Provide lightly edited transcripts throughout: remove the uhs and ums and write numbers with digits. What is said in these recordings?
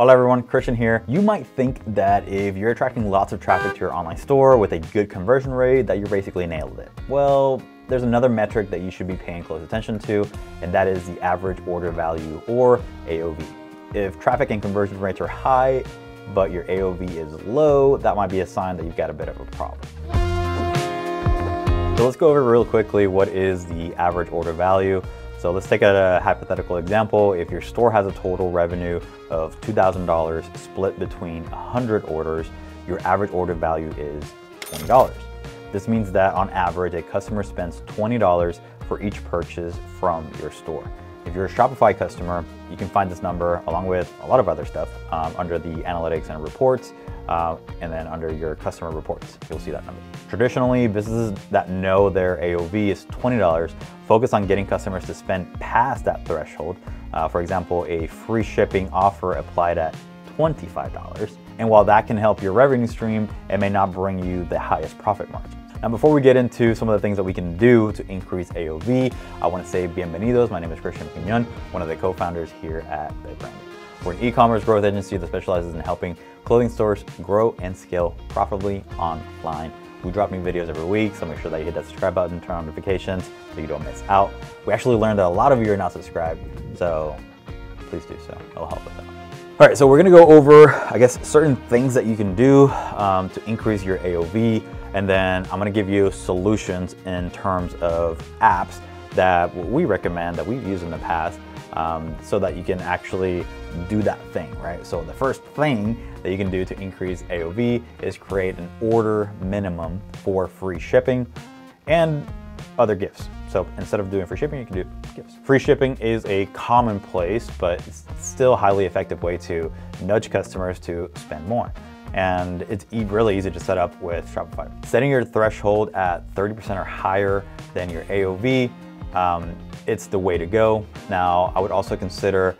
Hola everyone, Christian here. You might think that if you're attracting lots of traffic to your online store with a good conversion rate, that you basically nailed it. Well, there's another metric that you should be paying close attention to, and that is the average order value, or AOV. If traffic and conversion rates are high, but your AOV is low, that might be a sign that you've got a bit of a problem. So let's go over real quickly what is the average order value. So let's take a hypothetical example. If your store has a total revenue of $2,000 split between 100 orders, your average order value is $20. This means that on average, a customer spends $20 for each purchase from your store. If you're a Shopify customer, you can find this number along with a lot of other stuff under the analytics and reports, and then under your customer reports, you'll see that number. Traditionally, businesses that know their AOV is $20 focus on getting customers to spend past that threshold. For example, a free shipping offer applied at $25. And while that can help your revenue stream, it may not bring you the highest profit margin. Now, before we get into some of the things that we can do to increase AOV, I want to say bienvenidos. My name is Christian Piñon, one of the co-founders here at The Brand. We're an e-commerce growth agency that specializes in helping clothing stores grow and scale profitably online. We drop new videos every week, so make sure that you hit that subscribe button, turn on notifications so you don't miss out. We actually learned that a lot of you are not subscribed, so please do so. It'll help us out. All right, so we're gonna go over, I guess, certain things that you can do to increase your AOV, and then I'm gonna give you solutions in terms of apps that we recommend, that we've used in the past, so that you can actually do that thing, right? So the first thing that you can do to increase AOV is create an order minimum for free shipping and other gifts. So instead of doing free shipping, you can do gifts. Free shipping is a commonplace, but it's still a highly effective way to nudge customers to spend more. And it's really easy to set up with Shopify. Setting your threshold at 30% or higher than your AOV, it's the way to go. Now, I would also consider,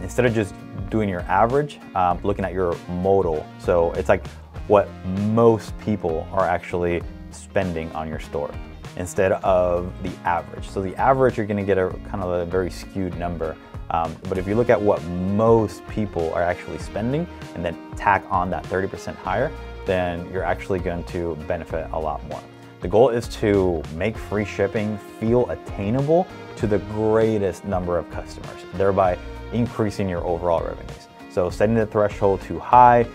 instead of just doing your average, looking at your modal. So it's like what most people are actually spending on your store instead of the average. So the average, you're gonna get a kind of a very skewed number. But if you look at what most people are actually spending and then tack on that 30% higher, then you're actually going to benefit a lot more. The goal is to make free shipping feel attainable to the greatest number of customers, thereby increasing your overall revenues. So setting the threshold too high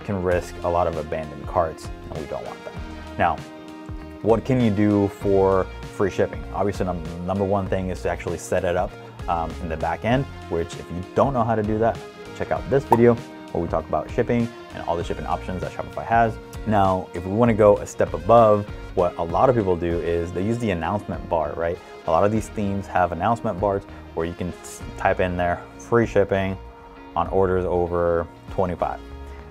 can risk a lot of abandoned carts, and we don't want that. Now, what can you do for free shipping? Obviously, number one thing is to actually set it up in the back end, which if you don't know how to do that, check out this video where we talk about shipping and all the shipping options that Shopify has. Now, if we want to go a step above, what a lot of people do is they use the announcement bar, right? A lot of these themes have announcement bars where you can type in there free shipping on orders over 25.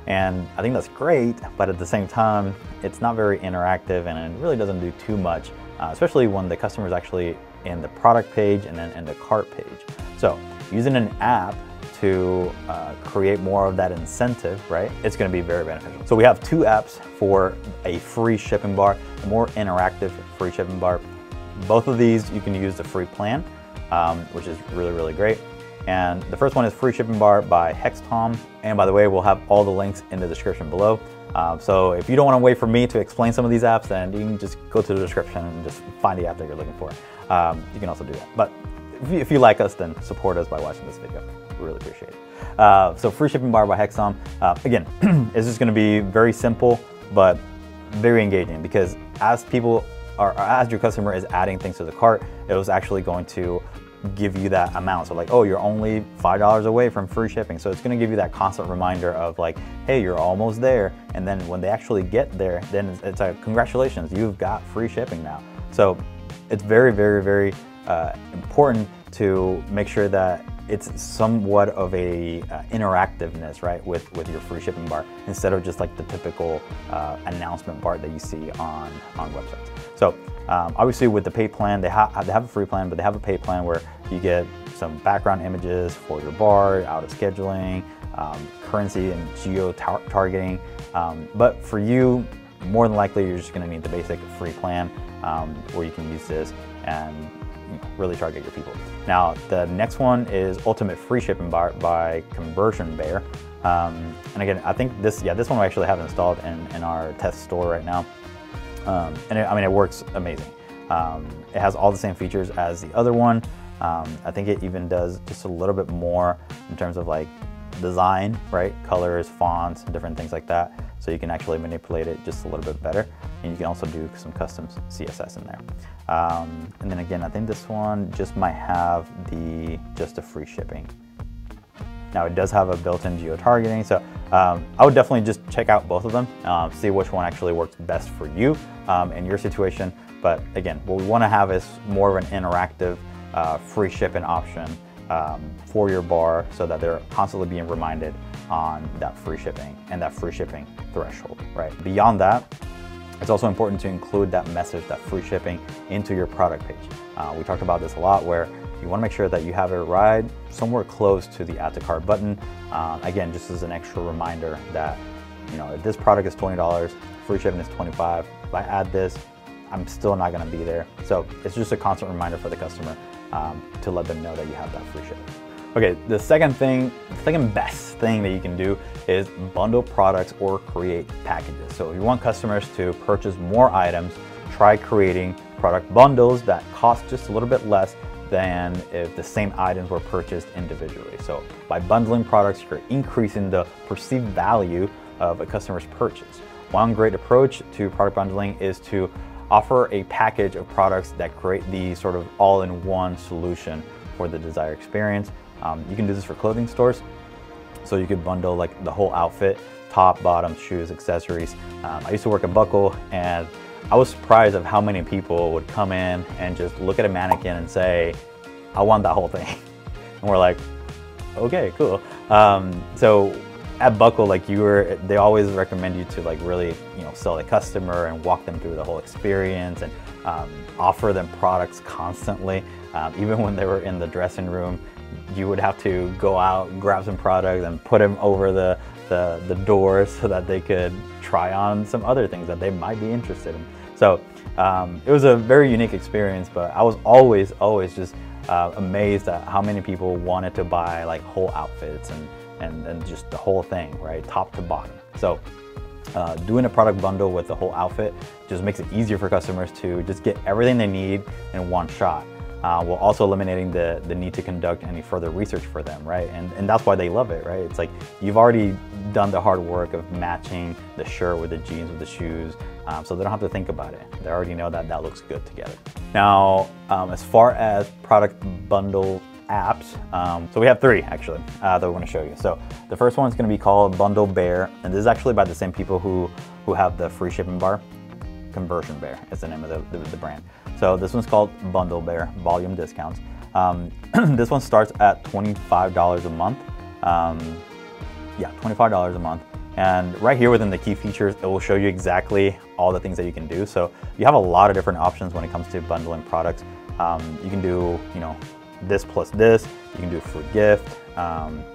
And I think that's great, but at the same time, it's not very interactive and it really doesn't do too much, especially when the customer is actually in the product page and then in the cart page. So using an app to create more of that incentive, right? It's gonna be very beneficial. So we have two apps for a free shipping bar, a more interactive free shipping bar. Both of these, you can use the free plan, which is really, really great. And the first one is Free Shipping Bar by Hextom. And by the way, we'll have all the links in the description below. So if you don't want to wait for me to explain some of these apps, then you can just go to the description and just find the app that you're looking for. You can also do that. But if you like us, then support us by watching this video. We really appreciate it. So Free Shipping Bar by Hextom. Again, it's just going to be very simple, but very engaging, because as your customer is adding things to the cart, it was actually going to give you that amount. So like, oh, you're only $5 away from free shipping. So it's going to give you that constant reminder of like, hey, you're almost there. And then when they actually get there, then it's like, congratulations, you've got free shipping now. So it's very, very, very important to make sure that it's somewhat of a interactiveness, right, with your free shipping bar, instead of just like the typical announcement bar that you see on websites. So obviously with the paid plan, they have a free plan, but they have a paid plan where you get some background images for your bar, auto scheduling, currency and geo targeting. But for you, more than likely, you're just gonna need the basic free plan where you can use this and really target your people. Now, the next one is Ultimate Free Shipping Bar by Conversion Bear. And again, I think this one we actually have installed in our test store right now. And it works amazing. It has all the same features as the other one. I think it even does just a little bit more in terms of like design, right? Colors, fonts, and different things like that. So you can actually manipulate it just a little bit better. And you can also do some custom CSS in there. And then again, I think this one just might have just the free shipping. Now it does have a built-in geo-targeting, so I would definitely just check out both of them, see which one actually works best for you in your situation. But again, what we want to have is more of an interactive free shipping option for your bar, so that they're constantly being reminded on that free shipping and that free shipping threshold, right? Beyond that, it's also important to include that message, that free shipping, into your product page. We talked about this a lot, where you want to make sure that you have it right somewhere close to the add to cart button. Again, just as an extra reminder that, if this product is $20, free shipping is $25. If I add this, I'm still not going to be there. So it's just a constant reminder for the customer to let them know that you have that free shipping. Okay, the second best thing that you can do is bundle products or create packages. So if you want customers to purchase more items, try creating product bundles that cost just a little bit less than if the same items were purchased individually. So by bundling products, you're increasing the perceived value of a customer's purchase. One great approach to product bundling is to offer a package of products that create the sort of all-in-one solution for the desired experience. You can do this for clothing stores. So you could bundle like the whole outfit, top, bottom, shoes, accessories. I used to work at Buckle, and I was surprised of how many people would come in and just look at a mannequin and say, I want that whole thing. And we're like, okay, cool. So at Buckle, they always recommend you to like really, sell the customer and walk them through the whole experience, and offer them products constantly. Even when they were in the dressing room, you would have to go out, grab some products and put them over the doors so that they could try on some other things that they might be interested in. So it was a very unique experience, but I was always just amazed at how many people wanted to buy like whole outfits and just the whole thing, right, top to bottom. So doing a product bundle with the whole outfit just makes it easier for customers to just get everything they need in one shot, while also eliminating the need to conduct any further research for them, right? And that's why they love it, right? It's like you've already done the hard work of matching the shirt with the jeans with the shoes, so they don't have to think about it. They already know that looks good together. Now, as far as product bundle apps, so we have 3 actually that we want to show you. So the first one is going to be called Bundle Bear, and this is actually by the same people who have the free shipping bar. Conversion Bear is the name of the brand. So this one's called Bundle Bear, volume discounts. This one starts at $25 a month. Yeah, $25 a month. And right here within the key features, it will show you exactly all the things that you can do. So you have a lot of different options when it comes to bundling products. You can do, this plus this. You can do free gift.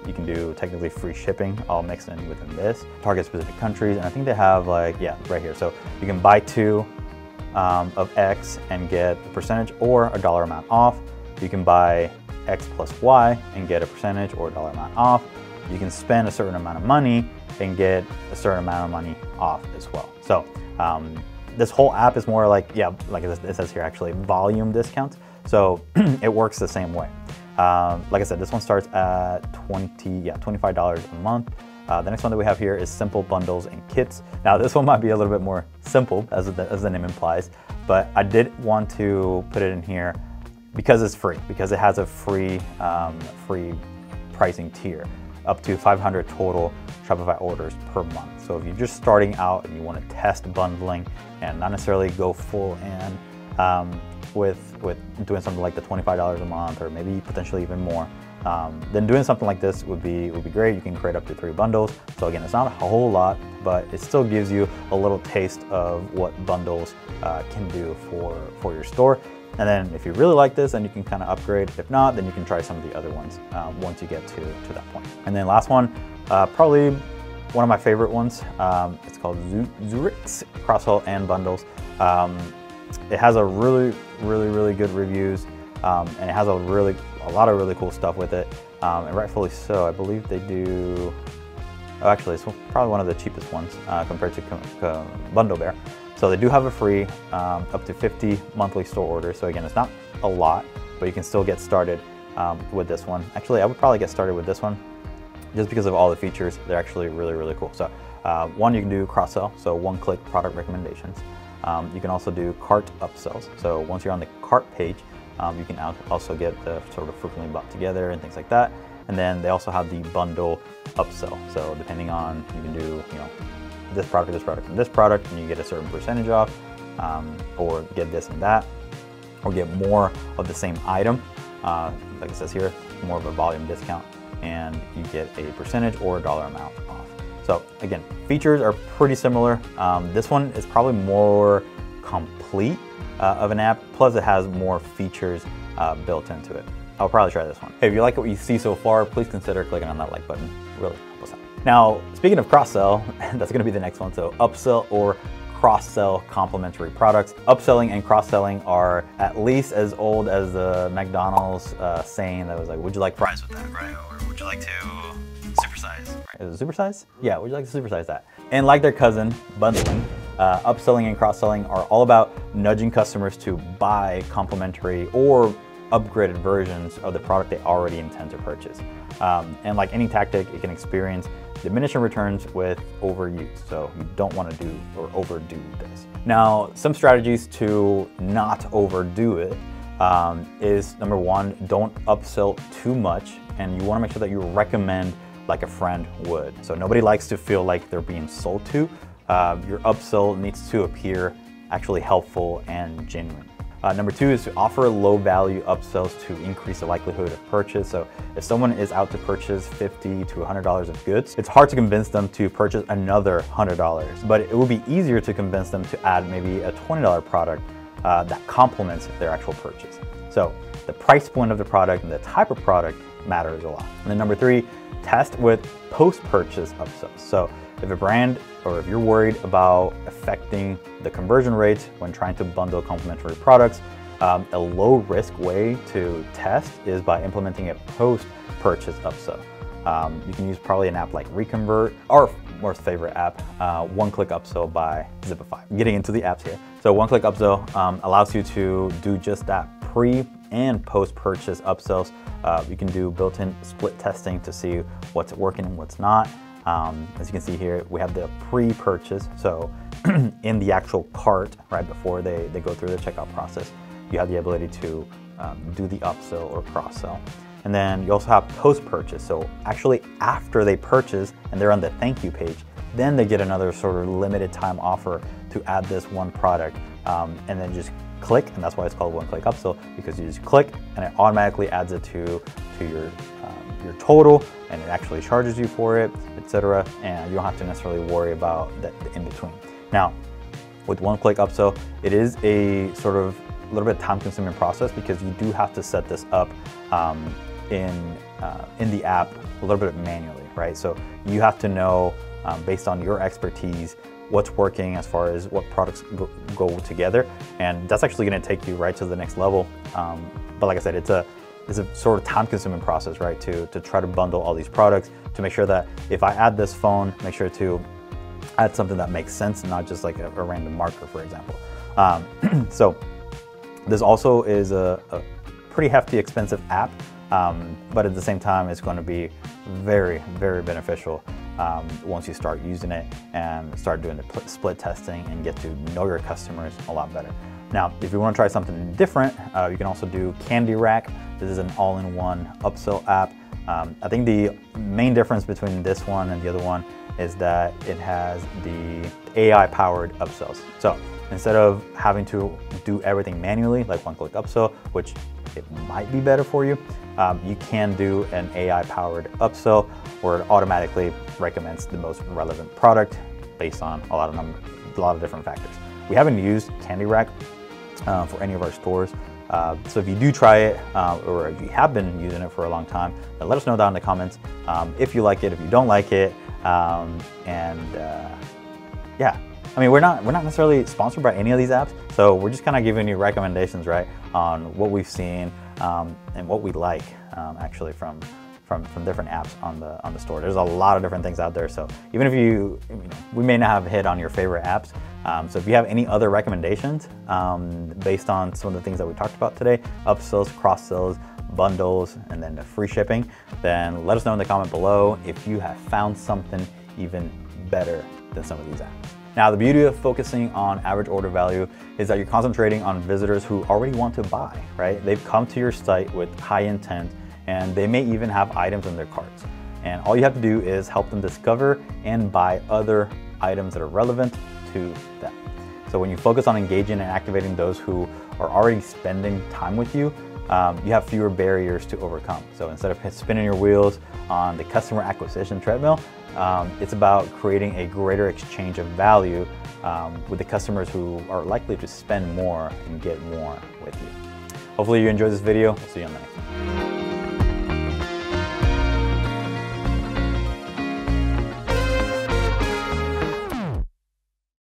You can do technically free shipping, all mixed in within this. Target specific countries, and I think they have right here. So you can buy 2 of X and get a percentage or a dollar amount off. You can buy X plus Y and get a percentage or a dollar amount off. You can spend a certain amount of money and get a certain amount of money off as well. So this whole app is more like it says here actually, volume discounts. So it works the same way. Like I said, this one starts at $25 a month. The next one that we have here is Simple Bundles and Kits. Now this one might be a little bit more simple, as the name implies, but I did want to put it in here because it's free, because it has a free pricing tier, up to 500 total Shopify orders per month. So if you're just starting out and you want to test bundling and not necessarily go full in with doing something like the $25 a month, or maybe potentially even more, then doing something like this would be great. You can create up to 3 bundles. So again, it's not a whole lot, but it still gives you a little taste of what bundles can do for your store. And then if you really like this, then you can kind of upgrade. If not, then you can try some of the other ones once you get to that point. And then last one, probably one of my favorite ones. It's called Zoorix, cross-sell and bundles. It has a really good reviews, and it has a lot of really cool stuff with it, and rightfully so. I believe they do Oh, actually, it's probably one of the cheapest ones compared to Bundle Bear. So they do have a free up to 50 monthly store orders. So again, it's not a lot, but you can still get started with this one. Actually, I would probably get started with this one just because of all the features. They're actually really, really cool. So one, you can do cross-sell, so one-click product recommendations. You can also do cart upsells. So once you're on the cart page, you can also get the sort of frequently bought together and things like that. And then they also have the bundle upsell. So depending on, you can do, this product, this product, and this product, and you get a certain percentage off, or get this and that, or get more of the same item. Like it says here, more of a volume discount, and you get a percentage or a dollar amount off. So again, features are pretty similar. This one is probably more complete of an app, plus it has more features built into it. I'll probably try this one. Hey, if you like what you see so far, please consider clicking on that like button. Really help us out. Now, speaking of cross-sell, that's gonna be the next one. So upsell or cross-sell complementary products. Upselling and cross-selling are at least as old as the McDonald's saying that was like, would you like fries with that, right? Or would you like to supersize? Right? Is it supersize? Yeah, would you like to supersize that? And like their cousin, bundling, upselling and cross-selling are all about nudging customers to buy complementary or upgraded versions of the product they already intend to purchase. And like any tactic, it can experience diminishing returns with overuse. So you don't want to do or overdo this. Now, some strategies to not overdo it is number one, don't upsell too much. And you want to make sure that you recommend like a friend would. So nobody likes to feel like they're being sold to. Your upsell needs to appear actually helpful and genuine. Number two is to offer low value upsells to increase the likelihood of purchase. So if someone is out to purchase $50 to $100 of goods, it's hard to convince them to purchase another $100, but it would be easier to convince them to add maybe a $20 product that complements their actual purchase. So the price point of the product and the type of product matters a lot. And then number three, test with post-purchase upsells. So if a brand or if you're worried about affecting the conversion rates when trying to bundle complementary products, a low risk way to test is by implementing a post-purchase upsell. You can use probably an app like Reconvert, or most favorite app, One-Click Upsell by Shopify. Getting into the apps here. So One-Click Upsell allows you to do just that, pre and post-purchase upsells. You can do built-in split testing to see what's working and what's not. As you can see here, we have the pre-purchase. So in the actual cart, right before they go through the checkout process, you have the ability to do the upsell or cross-sell. And then you also have post-purchase. So actually after they purchase and they're on the thank you page, then they get another sort of limited time offer to add this one product, and then just click, and that's why it's called one-click upsell, because you just click and it automatically adds it to your total, and it actually charges you for it, etc. And you don't have to necessarily worry about the in between. Now, with one-click upsell, it is a sort of a little bit time-consuming process because you do have to set this up in the app a little bit manually, right? So you have to know based on your expertise what's working as far as what products go together, and that's actually going to take you right to the next level. But like I said, it's a sort of time-consuming process, right? To try to bundle all these products, to make sure that if I add this phone, make sure to add something that makes sense, not just like a random marker, for example. So this also is a pretty hefty, expensive app, but at the same time, it's going to be very, very beneficial once you start using it and start doing the split testing and get to know your customers a lot better. Now, if you want to try something different, you can also do Candy Rack. This is an all-in-one upsell app. I think the main difference between this one and the other one is that it has the AI-powered upsells. So instead of having to do everything manually, like one-click upsell, which it might be better for you, you can do an AI-powered upsell where it automatically recommends the most relevant product based on a lot of different factors. We haven't used Candy Rack for any of our stores. So if you do try it, or if you have been using it for a long time, then let us know down in the comments if you like it, if you don't like it, yeah. I mean, we're not necessarily sponsored by any of these apps, so we're just kind of giving you recommendations, right, on what we've seen and what we like actually from from different apps on the store. There's a lot of different things out there. So even if we may not have hit on your favorite apps. So if you have any other recommendations based on some of the things that we talked about today, upsells, cross sells, bundles, and then the free shipping, then let us know in the comment below if you have found something even better than some of these apps. Now, the beauty of focusing on average order value is that you're concentrating on visitors who already want to buy, right? They've come to your site with high intent, and they may even have items in their carts. And all you have to do is help them discover and buy other items that are relevant to them. So when you focus on engaging and activating those who are already spending time with you, you have fewer barriers to overcome. So instead of spinning your wheels on the customer acquisition treadmill, it's about creating a greater exchange of value with the customers who are likely to spend more and get more with you. Hopefully you enjoyed this video. We'll see you on the next one.